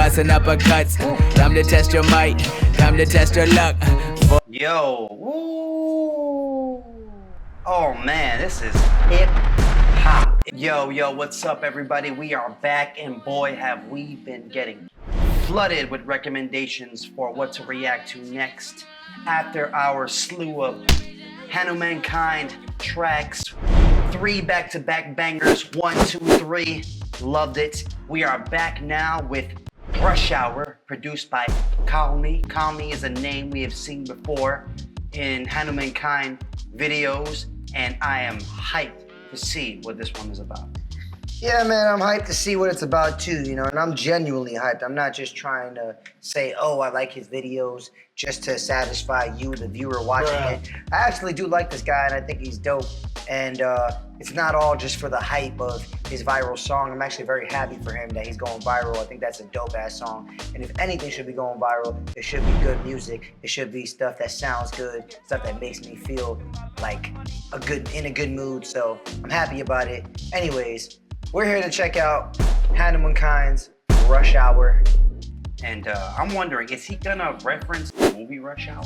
crossing uppercuts. Time to test your might, time to test your luck. Yo, woo. Oh man, this is hip hop. Yo, what's up everybody? We are back and boy have we been getting flooded with recommendations for what to react to next after our slew of Hanumankind tracks. 3 back-to-back bangers, 1, 2, 3, loved it. We are back now with Rush Hour, produced by KALMI. KALMI is a name we have seen before in Hanumankind videos, and I am hyped to see what this one is about. Yeah, man, I'm hyped to see what it's about too, you know, and I'm genuinely hyped. I'm not just trying to say, oh, I like his videos just to satisfy you, the viewer watching it. I actually do like this guy, and I think he's dope. And it's not all just for the hype of his viral song. I'm actually very happy for him that he's going viral. I think that's a dope-ass song. And if anything should be going viral, it should be good music. It should be stuff that sounds good, stuff that makes me feel like in a good mood. So I'm happy about it. Anyways, we're here to check out Hanumankind's Rush Hour. And I'm wondering, is he gonna reference the movie Rush Hour?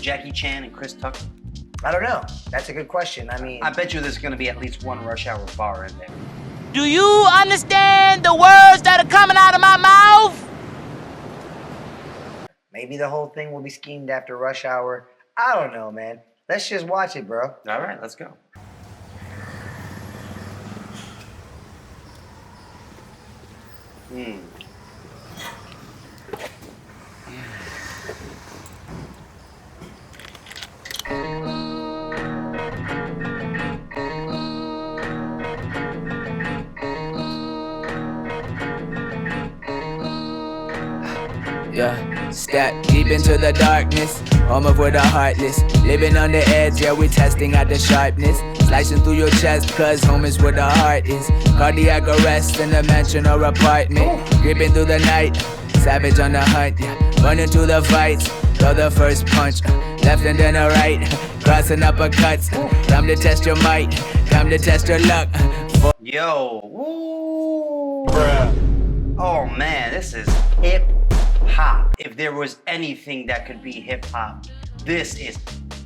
Jackie Chan and Chris Tucker? I don't know. That's a good question. I mean, I bet you there's gonna be at least one Rush Hour bar in there. Do you understand the words that are coming out of my mouth? maybe the whole thing will be schemed after Rush Hour. I don't know, man. Let's just watch it, bro. All right, let's go. Yeah, step deep into the darkness, home of where the heartless, living on the edge, yeah, we testing out the sharpness, slicing through your chest, cause home is where the heart is, cardiac arrest in a mansion or apartment, creeping through the night, savage on the hunt, yeah, running to the fights, throw the first punch, left and then a right, crossing uppercuts, time to test your might, time to test your luck. Yo, woo. Bruh. Oh man, this is hip hop. If there was anything that could be hip hop, this is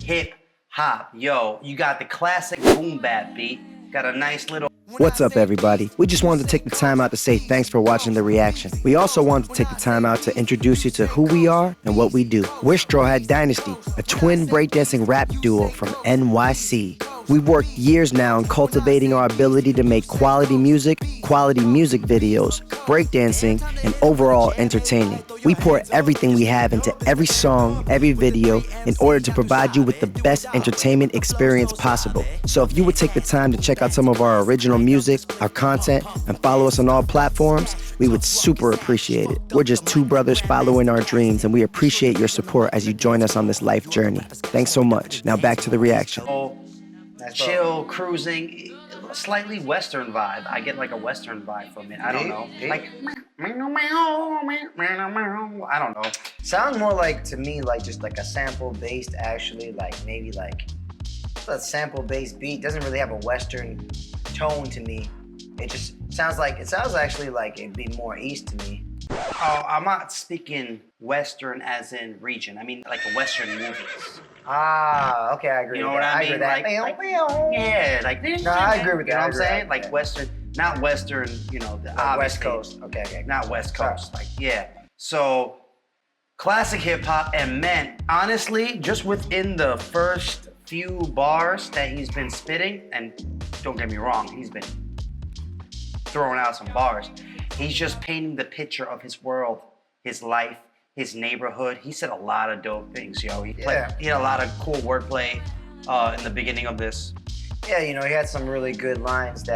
hip hop. Yo, you got the classic boom bap beat, got a nice little. What's up, everybody? We just wanted to take the time out to say thanks for watching the reaction. We also wanted to take the time out to introduce you to who we are and what we do. We're Strawhat Dynasty, a twin breakdancing rap duo from NYC. We've worked years now in cultivating our ability to make quality music videos, breakdancing, and overall entertaining. We pour everything we have into every song, every video, in order to provide you with the best entertainment experience possible. So if you would take the time to check out some of our original music, our content, and follow us on all platforms, we would super appreciate it. We're just two brothers following our dreams, and we appreciate your support as you join us on this life journey. Thanks so much. Now back to the reaction. Chill, cruising, slightly Western vibe. I get like a Western vibe from it. I don't know. Like, I don't know. Sounds more like, to me, like just like a sample-based, actually, like maybe like a sample-based beat. Doesn't really have a Western tone to me. It just sounds actually like it'd be more East to me. Oh, I'm not speaking Western as in region. I mean like a Western movies. Ah, okay, I agree. You know what I mean? Yeah, like no, I agree with that. You know what I'm saying? Like Western, not Western. You know, the West Coast. Okay. Not West Coast. Like yeah. So classic hip hop, and man, honestly, just within the first few bars that he's been spitting, and don't get me wrong, he's been throwing out some bars. He's just painting the picture of his world, his life, his neighborhood. He said a lot of dope things, yo. He had a lot of cool wordplay in the beginning of this. Yeah, you know, he had some really good lines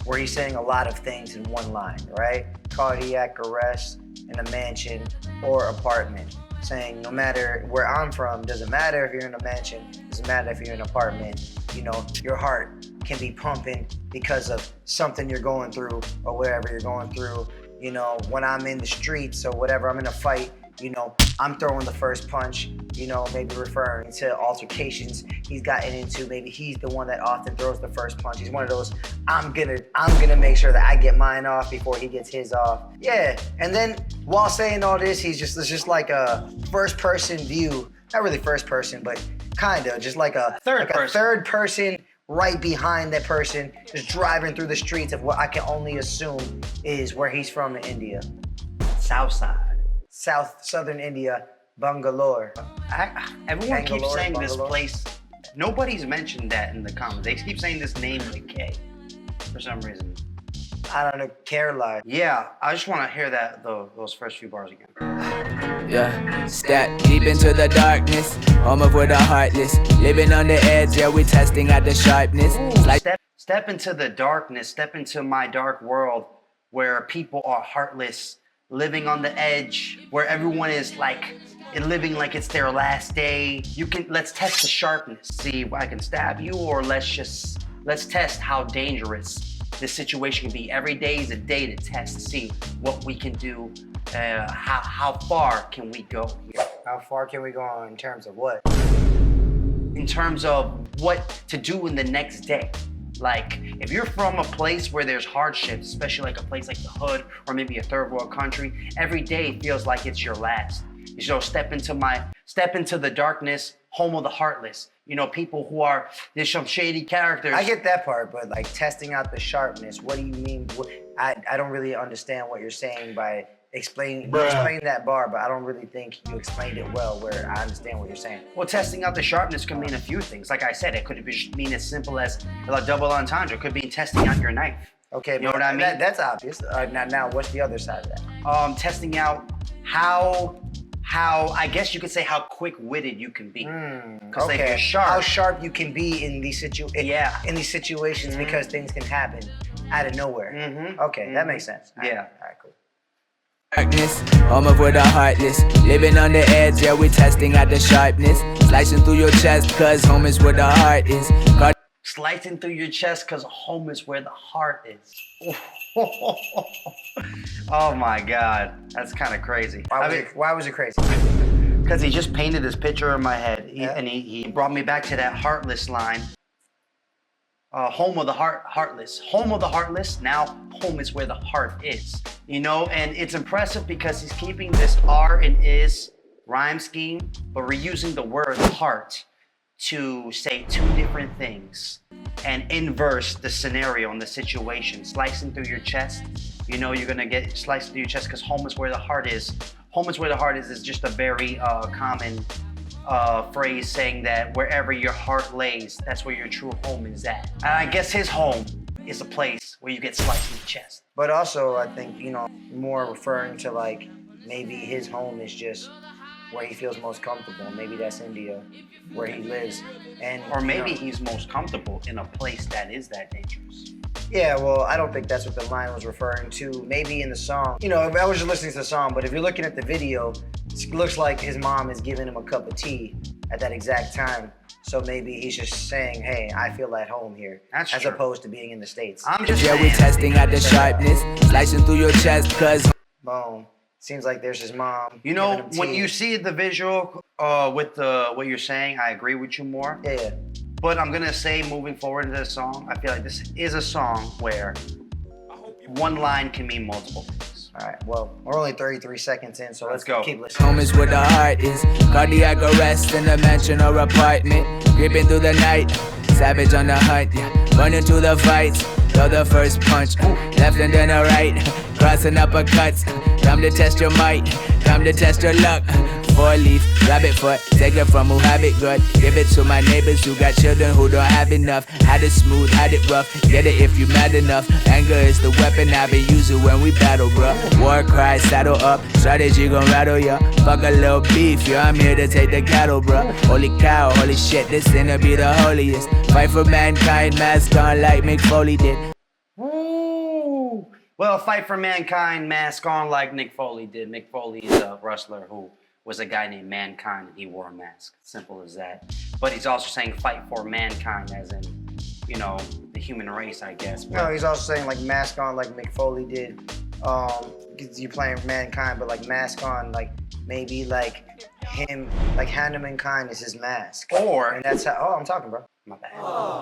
where he's saying a lot of things in one line, right? Cardiac arrest in a mansion or apartment. Saying no matter where I'm from, doesn't matter if you're in a mansion, doesn't matter if you're in an apartment, you know, your heart can be pumping because of something you're going through or whatever you're going through. You know, when I'm in the streets or whatever, I'm in a fight, you know, I'm throwing the first punch, you know, maybe referring to altercations he's gotten into. Maybe he's the one that often throws the first punch. He's one of those, I'm gonna I'm gonna make sure that I get mine off before he gets his off. Yeah, and then while saying all this, it's just like a first person view. Not really first person, but kinda, just like a third person right behind that person, just driving through the streets of what I can only assume is where he's from in India. South side. Southern India, Bangalore. Everyone keeps saying Bangalore. this place. Nobody's mentioned that in the comments. They keep saying this name with a K for some reason. I don't know, Kerala. Yeah, I just want to hear those first few bars again. Yeah, step deep into the darkness, home of where the heartless, living on the edge, yeah, we testing out the sharpness. Step into the darkness, step into my dark world where people are heartless, living on the edge, where everyone is like living like it's their last day. Let's test the sharpness, see if I can stab you, or let's test how dangerous this situation can be. Every day is a day to test to see what we can do. How far can we go here? How far can we go in terms of what? In terms of what to do in the next day. Like, if you're from a place where there's hardships, especially like a place like the hood or maybe a third world country, every day feels like it's your last. You know, step into the darkness, home of the heartless. You know, people there's some shady characters. I get that part, but like testing out the sharpness, what do you mean? I don't really understand what you're saying by explaining that bar, but I don't really think you explained it well where I understand what you're saying. Well, testing out the sharpness could mean a few things. Like I said, it could mean as simple as a double entendre. It could mean testing out your knife. Okay, you know what I mean? That's obvious. Now, what's the other side of that? Testing out how I guess you could say how quick-witted you can be. Because okay. like you're sharp. How sharp you can be in these situations because things can happen out of nowhere. Okay, that makes sense. All right, cool. Darkness, home of where the heartless, living on the edge, yeah, we testing out the sharpness, slicing through your chest, cause home is where the heart is. Slicing through your chest because home is where the heart is. Oh my God, that's kind of crazy. Why was it crazy? Because he just painted this picture in my head, and he brought me back to that heartless line. Home of the heartless. Home of the heartless, now home is where the heart is. You know, and it's impressive because he's keeping this R and is rhyme scheme, but reusing the word heart to say two different things and inverse the scenario and the situation. Slicing through your chest, you know you're gonna get sliced through your chest because home is where the heart is. Home is where the heart is just a very common phrase saying that wherever your heart lays, that's where your true home is at. And I guess his home is a place where you get sliced in the chest. But also, I think, you know, more referring to like maybe his home is just where he feels most comfortable. Maybe that's India, where he lives. Or maybe he's most comfortable in a place that is that dangerous. Yeah, well, I don't think that's what the line was referring to. Maybe in the song. You know, I was just listening to the song, but if you're looking at the video, it looks like his mom is giving him a cup of tea at that exact time. So maybe he's just saying, hey, I feel at home here. That's as true. Opposed to being in the States. I'm just we testing out the sharpness, slicing through your chest, cause boom. Seems like there's his mom. You know, when you see the visual with what you're saying, I agree with you more. Yeah. But I'm gonna say, moving forward into the song, I feel like this is a song where one line can mean multiple things. All right, well, we're only 33 seconds in, so let's go. Keep listening. home is where the heart is. Cardiac arrest in a mansion or apartment. Creeping through the night, savage on the hunt, yeah. Running to the fights, throw the first punch. Left and then a right, crossing uppercuts. Come to test your might, come to test your luck. 4-leaf, rabbit foot, take it from who have it good. Give it to my neighbors who got children who don't have enough. Had it smooth, had it rough, get it if you mad enough. Anger is the weapon I be using when we battle, bruh. War cry, saddle up, strategy gon' rattle ya. Fuck a little beef, yeah, I'm here to take the cattle, bruh. Holy cow, holy shit, this sinner be the holiest. Fight for mankind, mask on like Mick Foley did. Woo! Well, fight for mankind, mask on like Nick Foley did. Nick Foley is a wrestler who was a guy named Mankind and he wore a mask. Simple as that. But he's also saying fight for mankind as in, you know, the human race, I guess. But no, he's also saying like mask on like Mick Foley did. You playing mankind, but like mask on, like maybe like him, like Hanumankind is his mask. Or, and that's how, I'm talking, bro. My bad.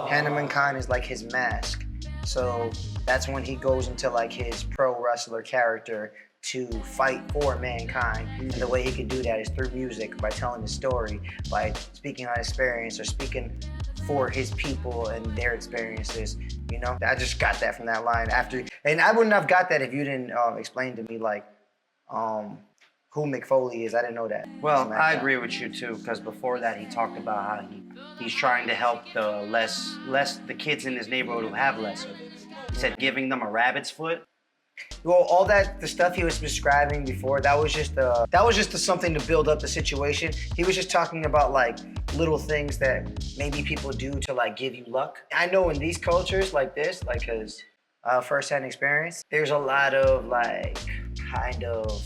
Hanumankind is like his mask. So that's when he goes into like his pro wrestler character to fight for mankind. And the way he can do that is through music, by telling his story, by speaking on experience or speaking for his people and their experiences. You know, I just got that from that line after, and I wouldn't have got that if you didn't explain to me like who Mick Foley is. I didn't know that. Well, I agree with you too, because before that he talked about how he's trying to help the kids in his neighborhood who have lesser. He said giving them a rabbit's foot. Well, all the stuff he was describing before, that was just something to build up the situation. He was just talking about like little things that maybe people do to like give you luck. I know in these cultures like this, like his first-hand experience, there's a lot of like kind of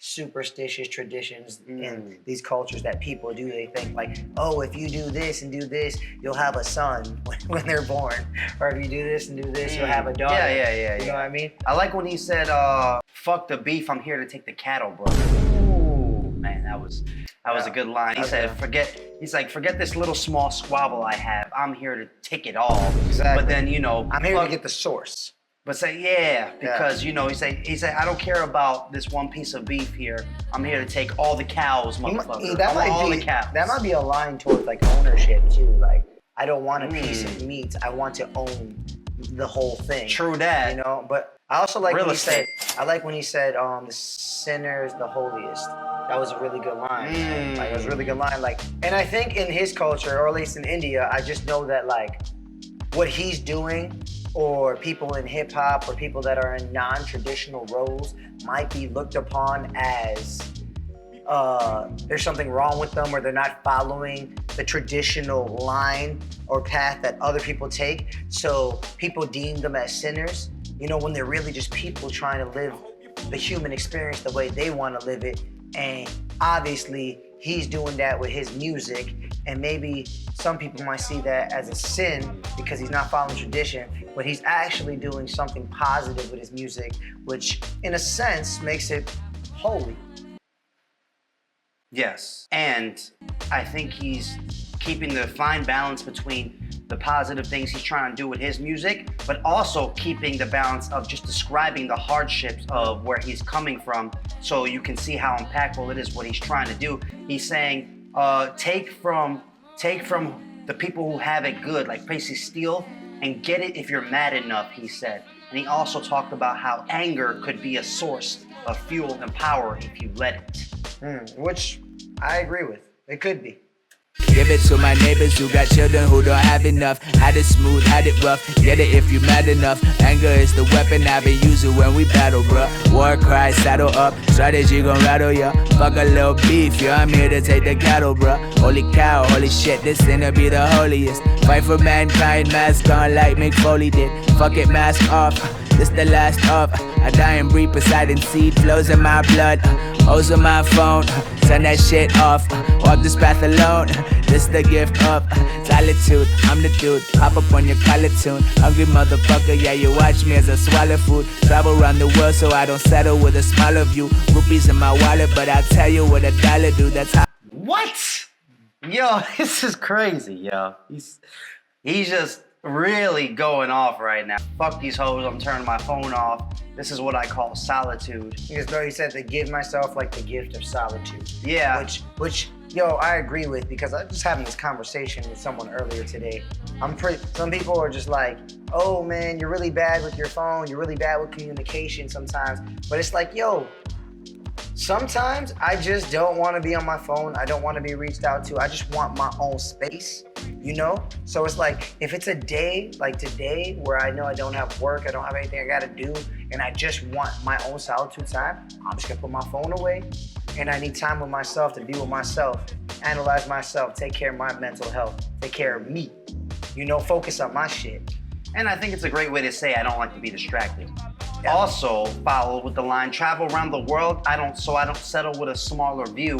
superstitious traditions in these cultures that people do. They think like, oh, if you do this and do this, you'll have a son when they're born. Or if you do this and do this, you'll have a daughter. Yeah. You know what I mean? I like when he said, fuck the beef, I'm here to take the cattle, bro. Ooh, man, that was a good line. He said, forget this little small squabble I have. I'm here to take it all. Exactly. But then, you know, I'm here to get the source. But say, because, you know, he said, I don't care about this one piece of beef here. I'm here to take all the cows, motherfucker. That might be a line towards like ownership too. Like, I don't want a piece of meat. I want to own the whole thing. True that. You know, but I also like Real when estate. he said, the sinner is the holiest. That was a really good line. Like, it was a really good line. Like, and I think in his culture, or at least in India, I just know that like what he's doing, or people in hip hop, or people that are in non-traditional roles might be looked upon as there's something wrong with them, or they're not following the traditional line or path that other people take. So people deem them as sinners, you know, when they're really just people trying to live the human experience the way they want to live it. And obviously he's doing that with his music, and maybe some people might see that as a sin because he's not following tradition, but he's actually doing something positive with his music, which in a sense makes it holy. Yes, and I think he's keeping the fine balance between the positive things he's trying to do with his music, but also keeping the balance of just describing the hardships of where he's coming from, so you can see how impactful it is what he's trying to do. He's saying, take from the people who have it good, like basically steal and get it if you're mad enough, he said. And he also talked about how anger could be a source of fuel and power if you let it. Which I agree with. It could be. Give it to my neighbors who got children who don't have enough. Had it smooth, had it rough. Get it if you mad enough. Anger is the weapon I've been using when we battle, bruh. War cry, saddle up. Strategy gon' rattle ya. Fuck a little beef, yeah, I'm here to take the cattle, bruh. Holy cow, holy shit, this sinner be the holiest. Fight for mankind, mask on like Mick Foley did. Fuck it, mask off. This the last of. I die and breathe Poseidon seed flows in my blood. Hoes on my phone, turn that shit off. Walk this path alone. This the gift of solitude. I'm the dude, pop up on your collar tune. Hungry motherfucker, yeah, you watch me as I swallow food. Travel around the world so I don't settle with a smaller view. Rupees in my wallet, but I'll tell you what $1 do. That's how. What? Yo, this is crazy, yo. He's just really going off right now. Fuck these hoes, I'm turning my phone off. This is what I call solitude. Because though he said to give myself like the gift of solitude. Yeah. Which yo, I agree with, because I was just having this conversation with someone earlier today. Some people are just like, oh man, you're really bad with your phone, you're really bad with communication sometimes. But it's like, yo, sometimes I just don't want to be on my phone. I don't want to be reached out to. I just want my own space, you know? So it's like, if it's a day like today where I know I don't have work, I don't have anything I got to do, and I just want my own solitude time, I'm just going to put my phone away, and I need time with myself to be with myself, analyze myself, take care of my mental health, take care of me, you know, focus on my shit. And I think it's a great way to say I don't like to be distracted. Yeah. Also, follow with the line, travel around the world, I don't settle with a smaller view.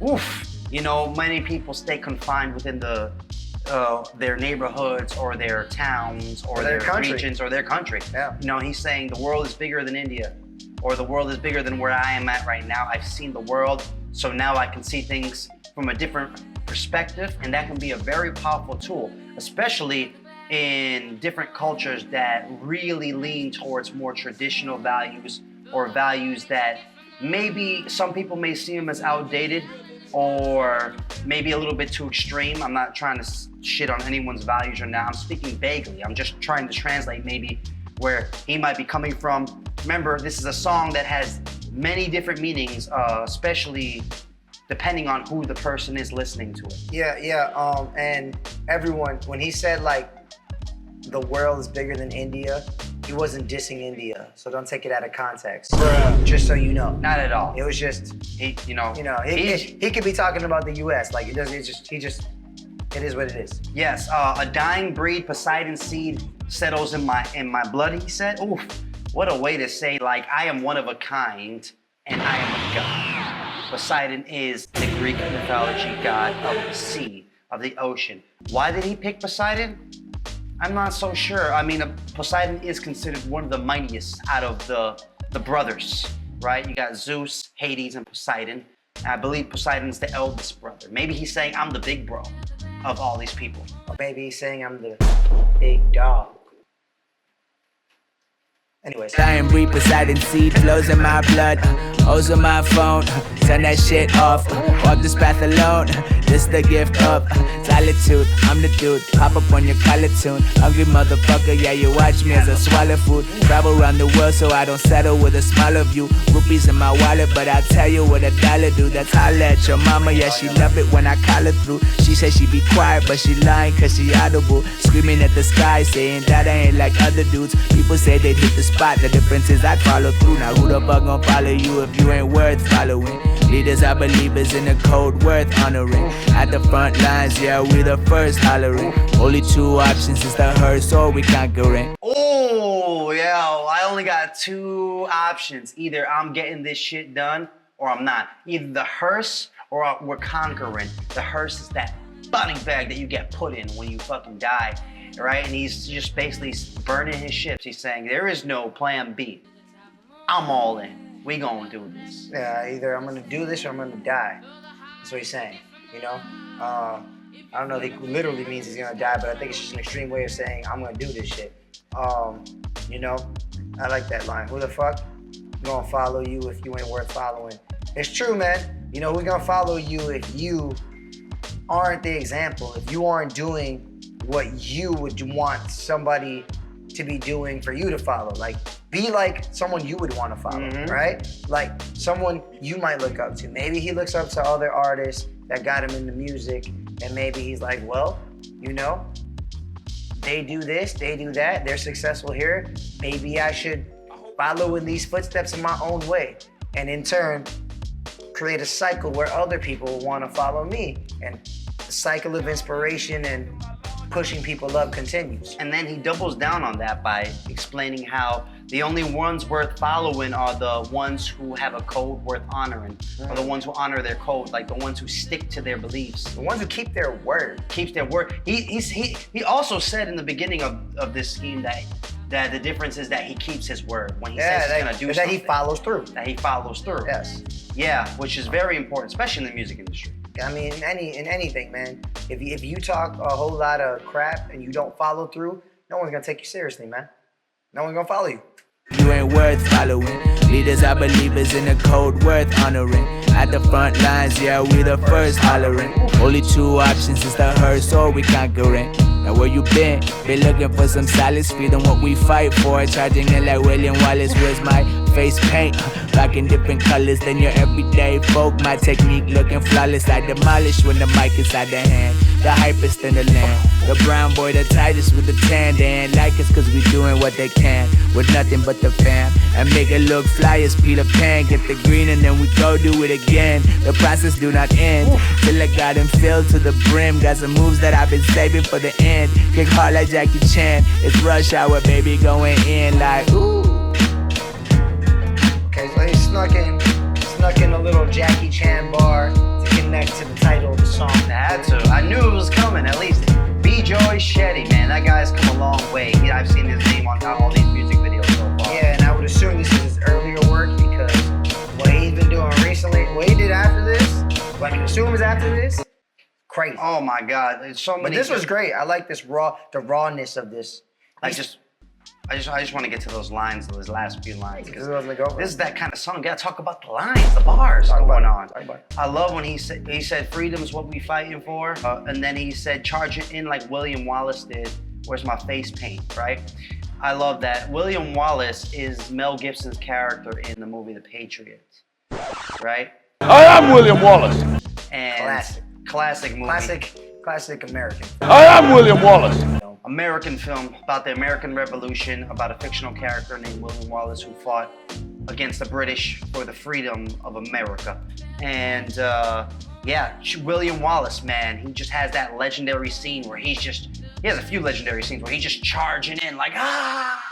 Oof. You know, many people stay confined within their neighborhoods or their towns or their regions or their country. Yeah. You know, he's saying the world is bigger than India, or the world is bigger than where I am at right now. I've seen the world, so now I can see things from a different perspective, and that can be a very powerful tool. especially in different cultures that really lean towards more traditional values, or values that maybe some people may see them as outdated or maybe a little bit too extreme. I'm not trying to shit on anyone's values or not. I'm speaking vaguely. I'm just trying to translate maybe where he might be coming from. Remember, this is a song that has many different meanings, especially depending on who the person is listening to it. Yeah. And everyone, when he said like the world is bigger than India, he wasn't dissing India, so don't take it out of context. Bruh. Just so you know. Not at all. It was just He could be talking about the U.S. Like it is what it is. Yes, a dying breed, Poseidon seed settles in my blood. He said, "Oof, what a way to say like I am one of a kind and I am a god." Poseidon is the Greek mythology god of the sea, of the ocean. Why did he pick Poseidon? I'm not so sure. I mean, Poseidon is considered one of the mightiest out of the brothers, right? You got Zeus, Hades, and Poseidon. And I believe Poseidon's the eldest brother. Maybe he's saying I'm the big bro of all these people. Or maybe he's saying I'm the big dog. Anyways. Dying breed, Poseidon seed flows in my blood. O's on my phone, turn that shit off. Walk this path alone, this the gift of solitude. I'm the dude, pop up on your collar tune. Hungry motherfucker, yeah, you watch me as I swallow food. Travel around the world so I don't settle with a smaller view. Rupees in my wallet, but I'll tell you what $1 do. That's holla at your mama, yeah, she love it when I call her through. She said she be quiet, but she lying cause she audible. Screaming at the sky, saying that I ain't like other dudes. People say they'd hit the spot, the difference is I'd follow through. Now who the fuck gon' follow you if you ain't worth following? Leaders are believers in a code worth honoring. At the front lines, yeah, we the first hollering. Only 2 options is the hearse or we conquering. Oh, yeah, I only got 2 options. Either I'm getting this shit done or I'm not. Either the hearse or we're conquering. The hearse is that body bag that you get put in when you fucking die, right? And he's just basically burning his ships. He's saying there is no plan B. I'm all in. We gonna do this. Yeah, either I'm gonna do this or I'm gonna die. That's what he's saying, you know? I don't know if he literally means he's gonna die, but I think it's just an extreme way of saying I'm gonna do this shit. You know, I like that line. Who the fuck gonna follow you if you ain't worth following? It's true, man. You know, who's gonna follow you if you aren't the example, if you aren't doing what you would want somebody to be doing for you to follow. Like, be like someone you would want to follow, right? Like someone you might look up to. Maybe he looks up to other artists that got him into music, and maybe he's like, well, you know, they do this, they do that, they're successful here. Maybe I should follow in these footsteps in my own way, and in turn, create a cycle where other people want to follow me, and the cycle of inspiration and pushing people up continues. And then he doubles down on that by explaining how the only ones worth following are the ones who have a code worth honoring, or the ones who honor their code, like the ones who stick to their beliefs. The ones who keep their word. Keeps their word. He also said in the beginning of this scheme that the difference is that he keeps his word when he says he's gonna do something. That he follows through. That he follows through. Yes. Yeah, which is very important, especially in the music industry. I mean, in anything, man. If you talk a whole lot of crap and you don't follow through, no one's gonna take you seriously, man. No one's gonna follow you. You ain't worth following. Leaders are believers in a code worth honoring. At the front lines, yeah, we the first hollering. Only 2 options is the hearse or we conquering. Now where you been? Been looking for some solace, freedom what we fight for. Charging in like William Wallace, where's my face paint? Rocking different colors than your everyday folk. My technique looking flawless, I demolish when the mic is out the hand. The hypest in the land. The brown boy, the tightest with the tan. They ain't like us cause we doing what they can with nothing but the fam. And make it look fly as Peter Pan. Get the green and then we go do it again. The process do not end till I got him filled to the brim. Got some moves that I've been saving for the end. Kick hard like Jackie Chan. It's rush hour, baby, going in like ooh. Okay, so he snuck in a little Jackie Chan bar to connect to the title of the song. I had to. I knew it was coming, at least. B-Joy Shetty, man, that guy's come a long way. I've seen his name on all these music videos so far. Yeah, and I would assume this is his earlier work because what he's been doing recently, what he did after this, what I can assume is after this, crazy. Oh my God, there's so many. But this was great. I like the rawness of this. I just want to get to those lines, those last few lines. This is that kind of song. You gotta talk about the lines, the bars going on. Talk about it. I love when he said freedom is what we fighting for, and then he said charge it in like William Wallace did. Where's my face paint, right? I love that. William Wallace is Mel Gibson's character in the movie The Patriot, right? I am William Wallace. And classic movie. Classic American. I am William Wallace. American film about the American Revolution, about a fictional character named William Wallace who fought against the British for the freedom of America. And William Wallace, man, he just has that legendary scene where he has a few legendary scenes where he's just charging in like, ah!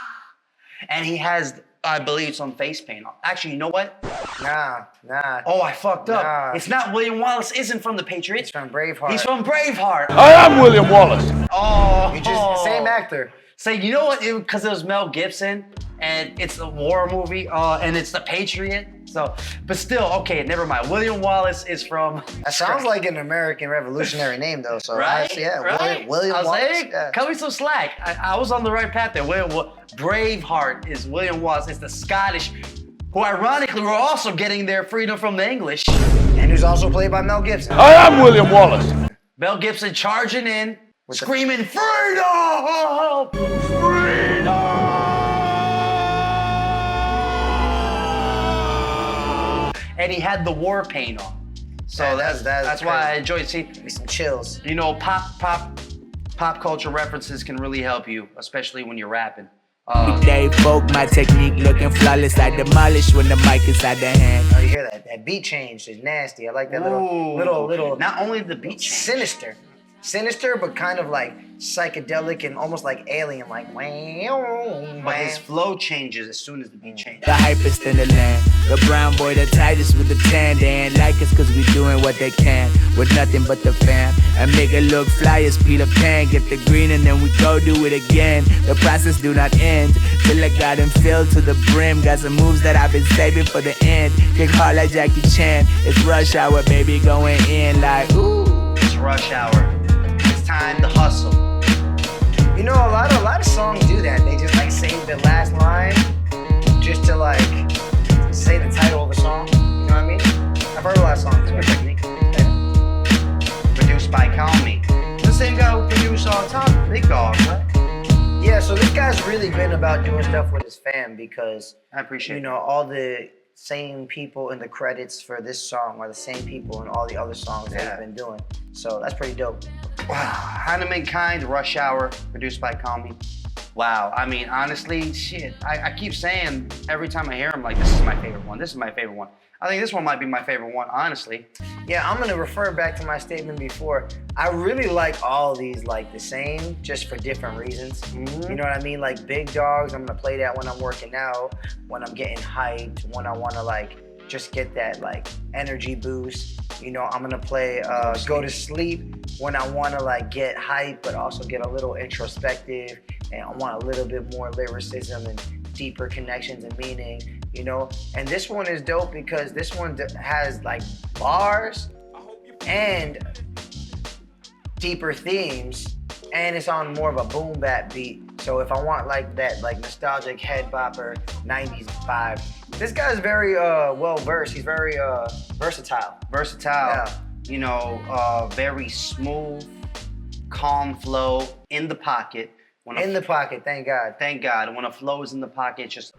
And he has, I believe, some face paint on. Actually, you know what? Nah. Oh, I fucked up. Nah. It's not William Wallace, isn't from The Patriot. It's from Braveheart. He's from Braveheart. I am William Wallace. Oh. You just, same actor. So you know what? Because it was Mel Gibson, and it's a war movie, and it's The Patriot. So, but still, okay, never mind. William Wallace is from. That sounds like an American revolutionary name, though. So right? William Wallace. Saying, cut me some slack. I was on the right path there. Braveheart is William Wallace. It's the Scottish, who ironically were also getting their freedom from the English. And who's also played by Mel Gibson. I am William Wallace. Mel Gibson charging in, screaming, freedom! Freedom! And he had the war paint on. So that's why I enjoyed seeing some chills. You know, pop culture references can really help you, especially when you're rapping. They folk, my technique looking flawless. I demolish when the mic is out the hand. Oh, you hear that? That beat change is nasty. I like that little. Not only the beat change. Sinister, but kind of like psychedelic and almost like alien, like wow. But his flow changes as soon as the beat changes. The hypest in the land, the brown boy, the tightest with the tan. They ain't like us cause we doing what they can with nothing but the fam. And make it look fly as Peter Pan. Get the green and then we go do it again. The process do not end till I got him filled to the brim. Got some moves that I've been saving for the end. Kick hard like Jackie Chan. It's rush hour, baby, going in like ooh. It's rush hour. Time to hustle. You know, a lot of songs do that. They just like save the last line just to like say the title of the song. You know what I mean? I've heard a lot of songs. It's a technique. Yeah. Produced by KALMI. The same guy who produced on top, Big Dog, right? Yeah. So this guy's really been about doing stuff with his fam because I appreciate. You know, all the same people in the credits for this song are the same people in all the other songs that he's been doing. So that's pretty dope. Wow. Hanumankind, Rush Hour, produced by KALMI. Wow. I mean, honestly, shit. I keep saying every time I hear him, like, this is my favorite one. This is my favorite one. I think this one might be my favorite one, honestly. Yeah, I'm gonna refer back to my statement before. I really like all these like the same, just for different reasons. Mm-hmm. You know what I mean? Like Big Dogs, I'm gonna play that when I'm working out, when I'm getting hyped, when I wanna like just get that like energy boost. You know, I'm gonna play Go to Sleep when I wanna like get hyped, but also get a little introspective, and I want a little bit more lyricism and deeper connections and meaning, you know? And this one is dope because this one has like bars and deeper themes, and it's on more of a boom bap beat. So if I want like that like nostalgic head bopper 90s vibe, this guy's very well versed. He's very versatile. Yeah. You know, very smooth, calm flow, in the pocket. In the pocket, thank God. Thank God. When a flow is in the pocket, it's just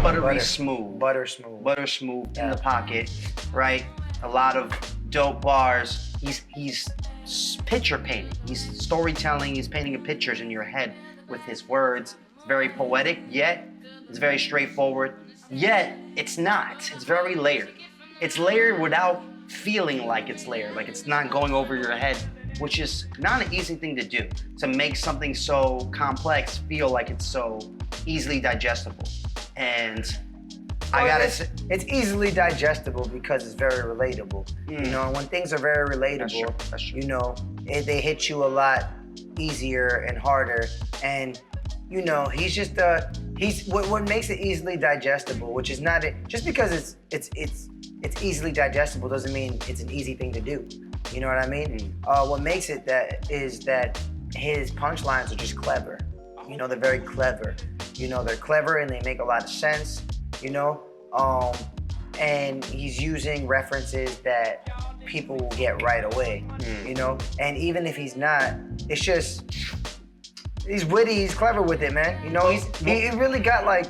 buttery smooth. Butter smooth in the pocket, right? A lot of dope bars. He's picture painting. He's storytelling. He's painting pictures in your head with his words. It's very poetic, yet it's very straightforward. Yet it's not. It's very layered. It's layered without feeling like it's layered, like it's not going over your head, which is not an easy thing to do, to make something so complex feel like it's so easily digestible. And I gotta say, it's easily digestible because it's very relatable. You know, when things are very relatable, that's true. You know, they hit you a lot easier and harder. And you know, he's just what makes it easily digestible, which is not it. Just because it's easily digestible doesn't mean it's an easy thing to do. You know what I mean? What makes it that is that his punchlines are just clever. You know, they're very clever. You know, they're clever and they make a lot of sense, you know? And he's using references that people will get right away, you know? And even if he's not, it's just, he's witty, he's clever with it, man. You know, he really got like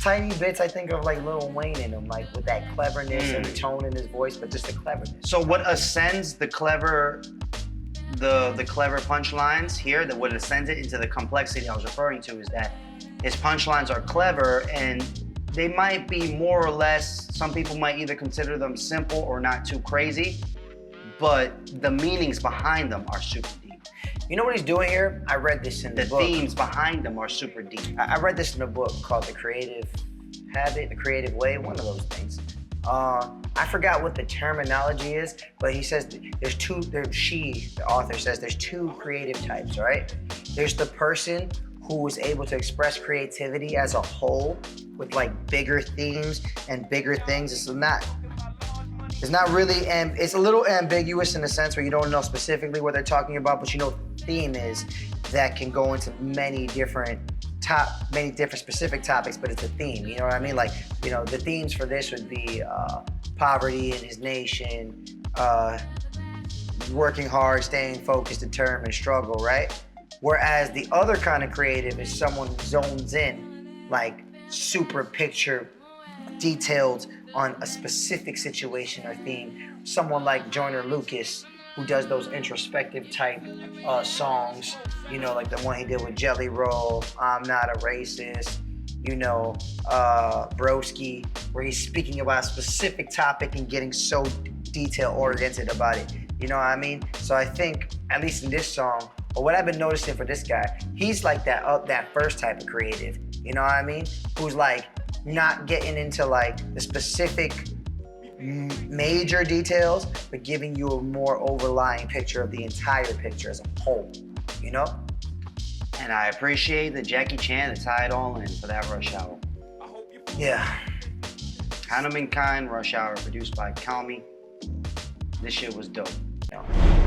tiny bits, I think, of like Lil Wayne in him, like with that cleverness and the tone in his voice, but just the cleverness. So what ascends the clever punchlines here, that what ascends it into the complexity I was referring to is that his punchlines are clever and they might be more or less, some people might either consider them simple or not too crazy, but the meanings behind them are super deep. You know what he's doing here? I read this in the book. The themes behind them are super deep. I read this in a book called The Creative Habit, The Creative Way, one of those things. I forgot what the terminology is, but he says the author says there's two creative types, right? There's the person who is able to express creativity as a whole with like bigger themes and bigger things. It's not really, it's a little ambiguous in the sense where you don't know specifically what they're talking about, but you know what the theme is that can go into many different specific topics, but it's a theme, you know what I mean? Like, you know, the themes for this would be poverty in his nation, working hard, staying focused, determined, struggle, right? Whereas the other kind of creative is someone who zones in, like super picture detailed on a specific situation or theme. Someone like Joyner Lucas, who does those introspective type songs, you know, like the one he did with Jelly Roll, I'm Not a Racist, you know, Broski, where he's speaking about a specific topic and getting so detail oriented about it. You know what I mean? So I think, at least in this song, or what I've been noticing for this guy, he's like that first type of creative. You know what I mean? Who's like not getting into like the specific major details, but giving you a more overlying picture of the entire picture as a whole, you know? And I appreciate the Jackie Chan to tie it all in for that Rush Hour. Yeah. Hanumankind, Rush Hour, produced by KALMI. This shit was dope.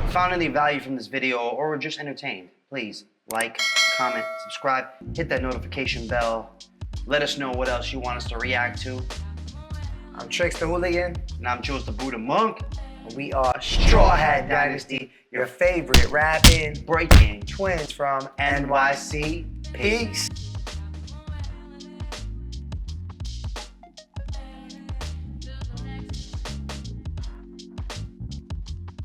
Found any value from this video or were just entertained, please like, comment, subscribe, hit that notification bell. Let us know what else you want us to react to. I'm Trix the Hooligan. And I'm Jules the Buddha Monk. We are Strawhat Dynasty, your favorite rapping, breaking twins from NYC. Peace.